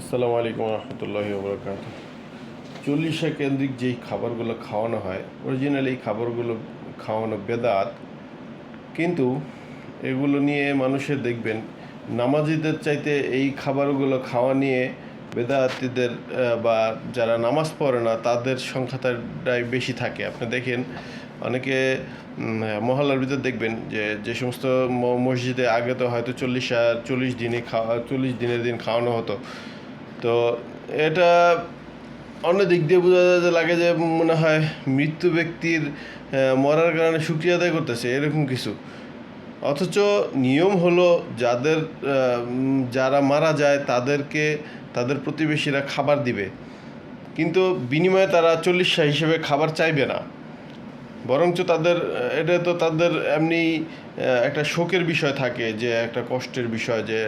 আসসালামু আলাইকুম রহমতুল্লাহি ওবরাকাত। চল্লিশা কেন্দ্রিক যেই খাবারগুলো খাওয়ানো হয়, অরিজিনালি এই খাবারগুলো খাওয়ানো বেদাত। কিন্তু এগুলো নিয়ে মানুষের দেখবেন নামাজিদের চাইতে এই খাবারগুলো খাওয়া নিয়ে বেদাতিদের বা যারা নামাজ পড়ে না তাদের সংখ্যাটাই বেশি থাকে। আপনি দেখেন অনেকে মহল্লার ভিতর দেখবেন যে যে সমস্ত মসজিদে আগে তো হয়তো 40 দিনের দিন খাওয়ানো হতো। তো এটা অন্য দিক দিয়ে বোঝা যায় যে লাগে যে মনে হয় মৃত্যু ব্যক্তির মরার কারণে শুকরিয়া আদায় করতেছে এরকম কিছু। অথচ নিয়ম হলো যারা মারা যায় তাদেরকে তাদের প্রতিবেশীরা খাবার দিবে, কিন্তু বিনিময়ে তারা 40 হিসেবে খাবার চাইবে না। বরঞ্চ এটা তো তাদের এমনি একটা শোকের বিষয় থাকে, যে একটা কষ্টের বিষয় যে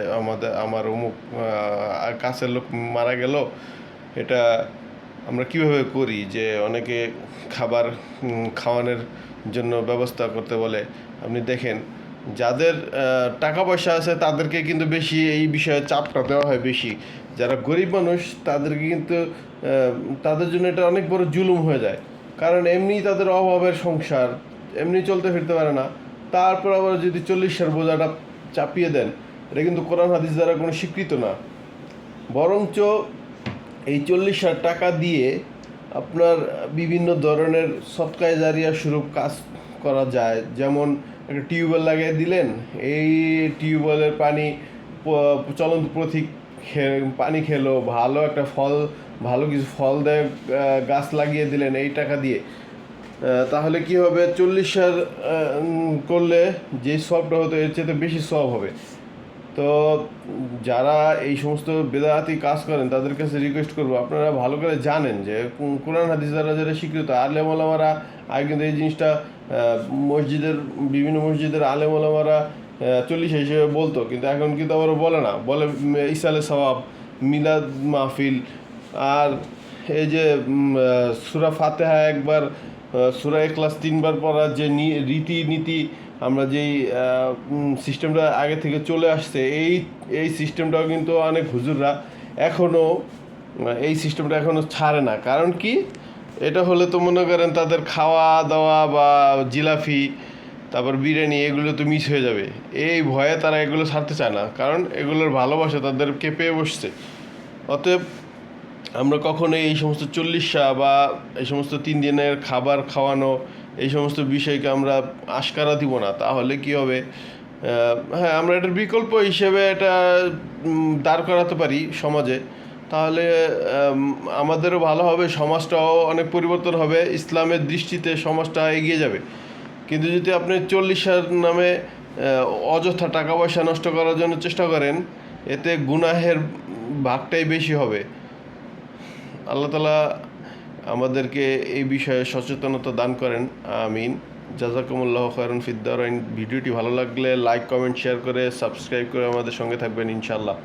আমার অমুক কাছের লোক মারা গেল। এটা আমরা কিভাবে করি যে অনেকে খাবার খাওয়ানোর জন্য ব্যবস্থা করতে বলে। আপনি দেখেন যাদের টাকা পয়সা আছে তাদেরকে কিন্তু বেশি এই বিষয়ে চাপটা দেওয়া হয় বেশি। যারা গরিব মানুষ তাদেরকে কিন্তু তাদের জন্য এটা অনেক বড় জুলুম হয়ে যায়। কারণ এমনি তাদের অভাবের সংসার, এমনি চলতে ফিরতে পারে না, তারপর আবার যদি 40 বোঝাটা চাপিয়ে দেন, এটা কিন্তু কোরআন হাদিস দ্বারা কোনো স্বীকৃত না। বরঞ্চ এই 40,000 টাকা দিয়ে আপনার বিভিন্ন ধরনের সৎকায়ে জারিয়া স্বরূপ কাজ করা যায়। যেমন একটা টিউবওয়েল লাগিয়ে দিলেন, এই টিউবওয়েলের পানি চলন্ত পথিক পানি খেলো, ভালো কিছু ফল দেয় গাছ লাগিয়ে দিলেন এই টাকা দিয়ে। তাহলে কি হবে, 40 করলে যে সবটা হতো এর চেয়ে বেশি সব হবে। তো যারা এই সমস্ত বেদাতি কাজ করেন তাদের কাছে রিকোয়েস্ট করবো, আপনারা ভালো করে জানেন যে কোরআন হাদিস দ্বারা যারা স্বীকৃত আলেম ওলামারা আগে কিন্তু এই জিনিসটা বিভিন্ন মসজিদের আলেম ওলামারা 40 হিসেবে বলতো, কিন্তু এখন কিন্তু আবার বলে না, বলে ইসালে সওয়াব, মিলাদ মাহফিল। আর এই যে সূরা ফাতিহা একবার, সূরা ইখলাস 3বার পড়ার যে রীতিনীতি, আমরা যেই সিস্টেমটা আগে থেকে চলে আসছে, এই সিস্টেমটাও কিন্তু অনেক হুজুররা এখনও এই সিস্টেমটা এখনও ছাড়ে না। কারণ কি, এটা হলে তো মনে করেন তাদের খাওয়া দাওয়া বা জিলাপি, তারপর বিরিয়ানি, এগুলো তো মিস হয়ে যাবে। এই ভয়ে তারা এগুলো ছাড়তে চায় না, কারণ এগুলোর ভালোবাসা তাদেরকে পেয়ে বসছে। অতএব আমরা কখনোই এই সমস্ত 40 বা এই সমস্ত 3 দিনের খাবার খাওয়ানো, এই সমস্ত বিষয়কে আমরা আশকারা দিব না। তাহলে কি হবে, হ্যাঁ, আমরা এটার বিকল্প হিসেবে এটা দাঁড় করাতে পারি সমাজে। তাহলে আমাদেরও ভালো হবে, সমাজটাও অনেক পরিবর্তন হবে, ইসলামের দৃষ্টিতে সমাজটা এগিয়ে যাবে। কিন্তু যদি আপনি 40 নামে অযথা টাকা পয়সা নষ্ট করার জন্য চেষ্টা করেন, এতে গুনাহের ভাগটাই বেশি হবে। আল্লাহ তাআলা আমাদেরকে এই বিষয়ে সচেতনতা দান করেন, আমিন। জাযাকুমুল্লাহু খায়রান ফিদ দারাইন। ভিডিওটি ভালো লাগলে লাইক কমেন্ট শেয়ার করে সাবস্ক্রাইব করে আমাদের সঙ্গে থাকবেন ইনশাআল্লাহ।